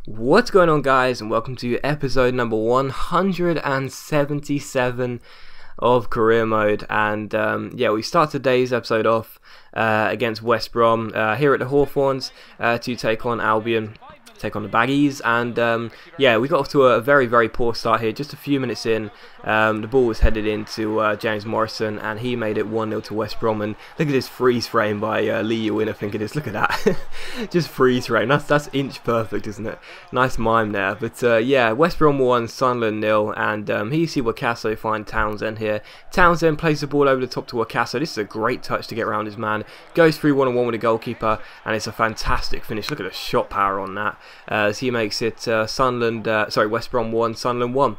What's going on, guys, and welcome to episode number 177 of Career Mode. And yeah, we start today's episode off against West Brom here at the Hawthorns to take on Albion, take on the Baggies. And yeah, we got off to a very poor start here. Just a few minutes in, the ball was headed into James Morrison, and he made it 1-0 to West Brom. And look at this freeze frame by Lee Ewing, I think it is. Look at that. Just freeze frame. That's inch perfect, isn't it? Nice mime there. But yeah, West Brom 1, Sunderland 0. And here you see Wakaso find Townsend here. Townsend plays the ball over the top to Wakaso. This is a great touch to get around his man. Goes through one-on-one with the goalkeeper, and it's a fantastic finish. Look at the shot power on that. As he makes it West Brom 1, Sunderland 1.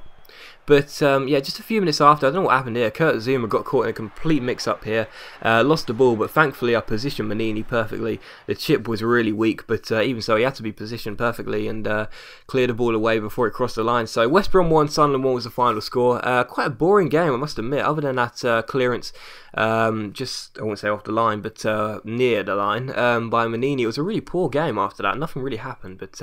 But yeah, just a few minutes after, I don't know what happened here. Kurt Zuma got caught in a complete mix-up here, lost the ball, but thankfully I positioned Manini perfectly. The chip was really weak, but even so, he had to be positioned perfectly and clear the ball away before it crossed the line. So West Brom 1, Sunderland 1 was the final score. Quite a boring game, I must admit, other than that clearance, just, I won't say off the line, but near the line by Manini. It was a really poor game after that. Nothing really happened. But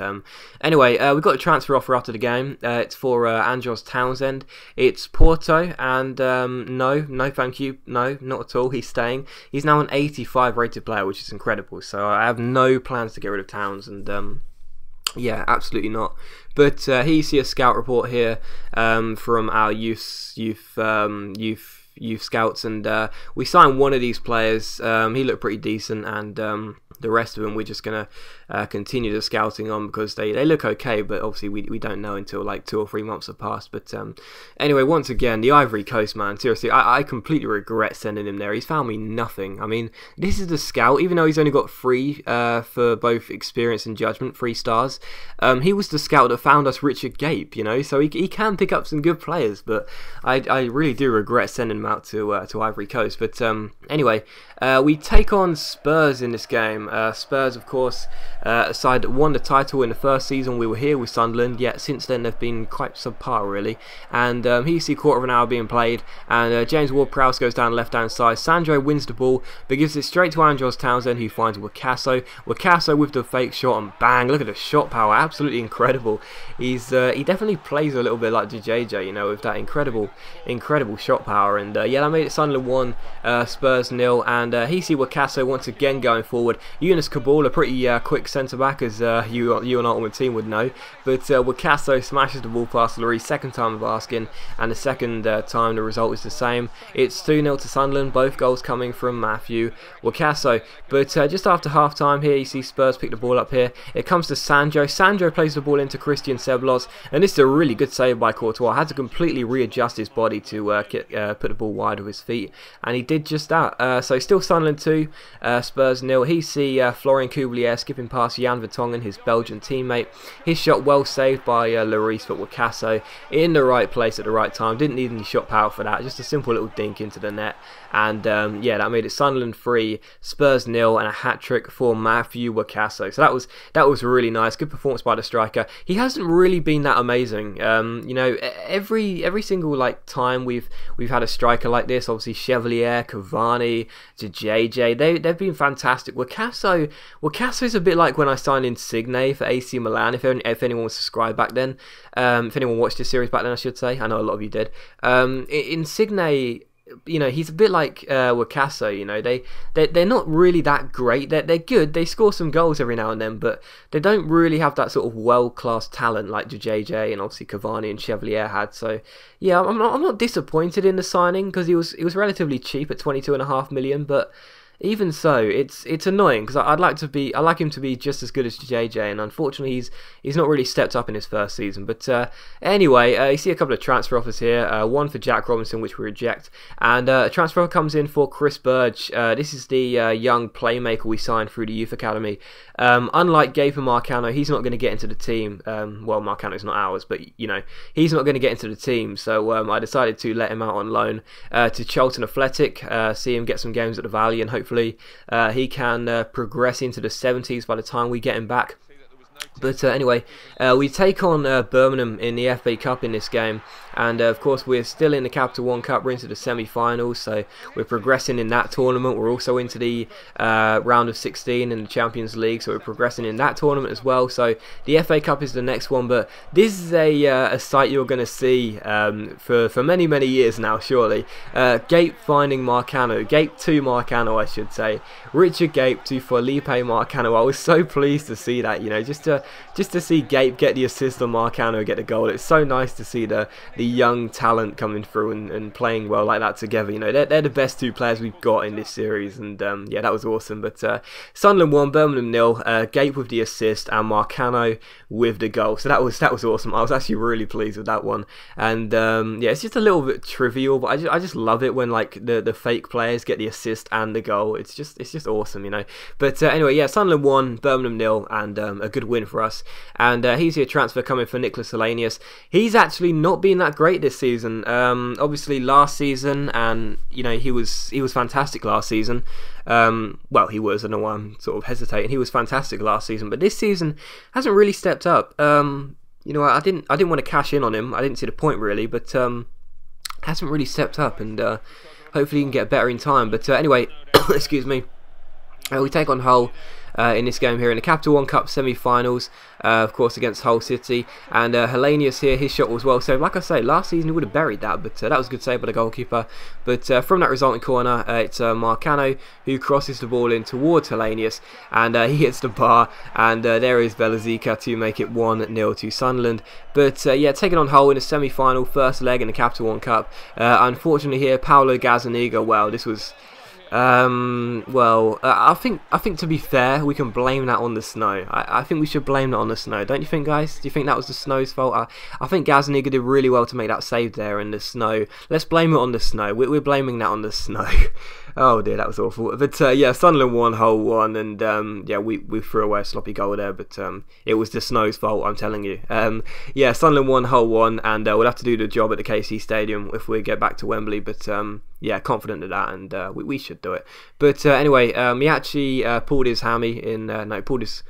anyway, we got a transfer offer after the game. It's for Andros Townsend. It's Porto, and no thank you, no, not at all. He's staying. He's now an 85 rated player, which is incredible. So I have no plans to get rid of Towns, and yeah, absolutely not. But here you see a scout report here from our youth scouts, and we signed one of these players. He looked pretty decent, and the rest of them we're just gonna continue the scouting on because they look okay, but obviously we don't know until like 2 or 3 months have passed. But anyway, once again, the Ivory Coast, man, seriously, I completely regret sending him there. He's found me nothing. I mean, this is the scout, even though he's only got 3 for both experience and judgment, 3 stars. He was the scout that found us Richard Gape, you know, so he can pick up some good players, but I really do regret sending him out to Ivory Coast. But anyway, we take on Spurs in this game. Spurs, of course, a side that won the title in the first season we were here with Sunderland, yet since then they've been quite subpar, really. And here you see a quarter of an hour being played, and James Ward-Prowse goes down the left-hand side. Sandro wins the ball, but gives it straight to Andros Townsend, who finds Wakaso. Wakaso with the fake shot, and bang, look at the shot power, absolutely incredible. He definitely plays a little bit like JJ, you know, with that incredible shot power. And yeah, that made it Sunderland 1, Spurs 0. And here you see Wakaso once again going forward. Yunus Kabul, a pretty quick centre-back, as you and Ultimate Team would know. But Wakaso smashes the ball past Lloris, second time of asking, and the second time the result is the same. It's 2-0 to Sunderland, both goals coming from Matthew Wakaso. But just after half-time here, you see Spurs pick the ball up here. It comes to Sandro. Sandro plays the ball into Christian Seblos, and this is a really good save by Courtois. Had to completely readjust his body to put the ball wide with his feet, and he did just that. So still Sunderland 2, Spurs 0. He see Florian Kublier skipping past Jan Vertonghen, his Belgian teammate. His shot well saved by Lloris, but Wakaso in the right place at the right time. Didn't need any shot power for that. Just a simple little dink into the net. And yeah, that made it Sunderland 3, Spurs 0, and a hat-trick for Matthew Wakaso. So that was really nice. Good performance by the striker. He hasn't really been that amazing. You know, every single like time we've had a striker like this, obviously Chevalier, Cavani, JJ, they've been fantastic. Wakaso's a bit like when I signed Insigne for AC Milan, if anyone was subscribed back then. If anyone watched this series back then, I should say. I know a lot of you did. Insigne, you know, he's a bit like Wakaso. You know, they're not really that great. They're good. They score some goals every now and then, but they don't really have that sort of world-class talent like JJ and obviously Cavani and Chevalier had. So yeah, I'm not disappointed in the signing because he was relatively cheap at 22.5 million, but even so, it's annoying because I like him to be just as good as JJ, and unfortunately he's not really stepped up in his first season. But anyway, you see a couple of transfer offers here. One for Jack Robinson, which we reject, and a transfer offer comes in for Chris Burge. This is the young playmaker we signed through the youth academy. Unlike Gape and Marcano, he's not going to get into the team. Well, Marcano's not ours, but you know, he's not going to get into the team. So I decided to let him out on loan to Charlton Athletic, see him get some games at the Valley, and hopefully he can progress into the 70s by the time we get him back. But anyway, we take on Birmingham in the FA Cup in this game, and of course we're still in the Capital One Cup. We're into the semi-finals, so we're progressing in that tournament. We're also into the round of 16 in the Champions League, so we're progressing in that tournament as well. So the FA Cup is the next one, but this is a sight you're going to see for many years now, surely. Gape finding Marcano, Gape to Marcano, I should say. Richard Gape to Felipe Marcano. I was so pleased to see that, you know, just to see Gape get the assist on Marcano, get the goal. It's so nice to see the young talent coming through and playing well like that together. You know, they're the best two players we've got in this series, and yeah, that was awesome. But Sunderland 1, Birmingham 0. Gape with the assist and Marcano with the goal. So that was awesome. I was actually really pleased with that one. And yeah, it's just a little bit trivial, but I just love it when like the fake players get the assist and the goal. It's just awesome, you know. But anyway, yeah, Sunderland 1, Birmingham 0, and a good win for us. And he's your transfer coming for Nicholas Hellenius. He's actually not been that great this season. Obviously last season, and you know, he was fantastic last season. Well, he was. I don't know why I'm sort of hesitating. He was fantastic last season, but this season hasn't really stepped up. You know, I didn't want to cash in on him. I didn't see the point really, but hasn't really stepped up, and hopefully he can get better in time. But anyway, excuse me. We take on Hull in this game here in the Capital One Cup semi-finals, of course against Hull City, and Hellenius here, his shot was well saved. Like I say, last season he would have buried that, but that was a good save by the goalkeeper. But from that resulting corner, it's Marcano who crosses the ball in towards Hellenius, and he hits the bar, and there is Belazika to make it 1-0 to Sunderland. But yeah, taking on Hull in the semi-final, first leg in the Capital One Cup. Unfortunately here, Paulo Gazzaniga, well, this was... I think to be fair, we can blame that on the snow. I think we should blame that on the snow. Don't you think, guys? Do you think that was the snow's fault? I think Gazzaniga did really well to make that save there in the snow. Let's blame it on the snow. We're blaming that on the snow. Oh dear, that was awful. But yeah, Sunderland 1, Hull 1, and yeah, we threw away a sloppy goal there, but it was the snow's fault, I'm telling you. Yeah, Sunderland 1, Hull 1, and we'll have to do the job at the KC Stadium if we get back to Wembley, but yeah, confident of that, and we should do it. But anyway, he actually pulled his hammy in, no, pulled his...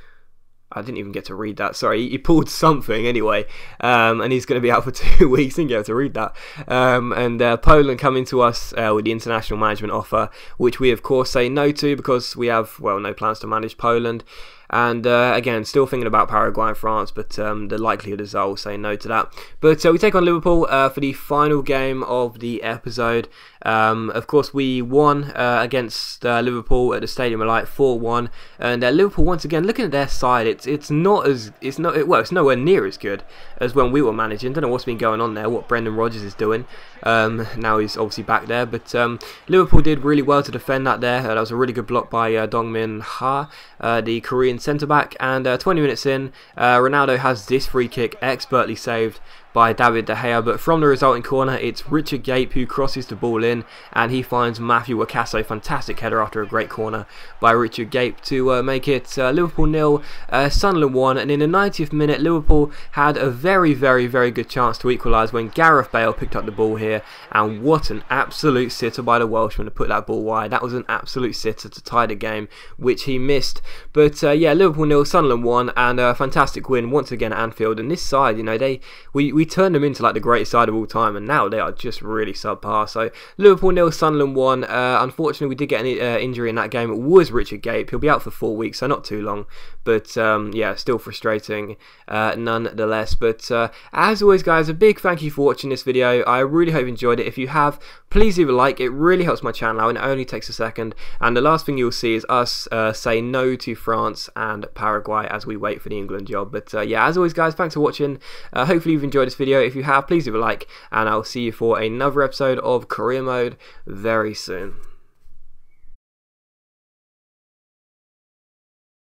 I didn't even get to read that. Sorry, he pulled something anyway, and he's going to be out for 2 weeks. Didn't get to read that. And Poland coming to us with the international management offer, which we of course say no to because we have, well, no plans to manage Poland. And again, still thinking about Paraguay and France, but the likelihood is I'll say no to that. But we take on Liverpool for the final game of the episode. Of course, we won against Liverpool at the Stadium of Light 4-1, and Liverpool once again, looking at their side, it's nowhere near as good as when we were managing. Don't know what's been going on there, what Brendan Rodgers is doing. Now he's obviously back there, but Liverpool did really well to defend that there. That was a really good block by Dongmin Ha, the Korean centre-back, and 20 minutes in, Ronaldo has this free kick expertly saved by David De Gea, but from the resulting corner, it's Richard Gape who crosses the ball in, and he finds Matthew Wakaso. Fantastic header after a great corner by Richard Gape to make it Liverpool 0, Sunderland 1, and in the 90th minute, Liverpool had a very good chance to equalise when Gareth Bale picked up the ball here, and what an absolute sitter by the Welshman to put that ball wide. That was an absolute sitter to tie the game, which he missed. But yeah, Liverpool 0, Sunderland 1, and a fantastic win once again at Anfield. And this side, you know, we turned them into like the greatest side of all time, and now they are just really subpar. So Liverpool 0, Sunderland 1. Unfortunately, we did get an injury in that game. It was Richard Gape. He'll be out for 4 weeks, so not too long. But yeah, still frustrating nonetheless. But as always, guys, a big thank you for watching this video. I really hope you enjoyed it. If you have, please leave a like. It really helps my channel out, and it only takes a second. And the last thing you'll see is us say no to France and Paraguay as we wait for the England job. But yeah, as always, guys, thanks for watching. Hopefully you've enjoyed this video. If you have, please leave a like, and I'll see you for another episode of Career Mode very soon.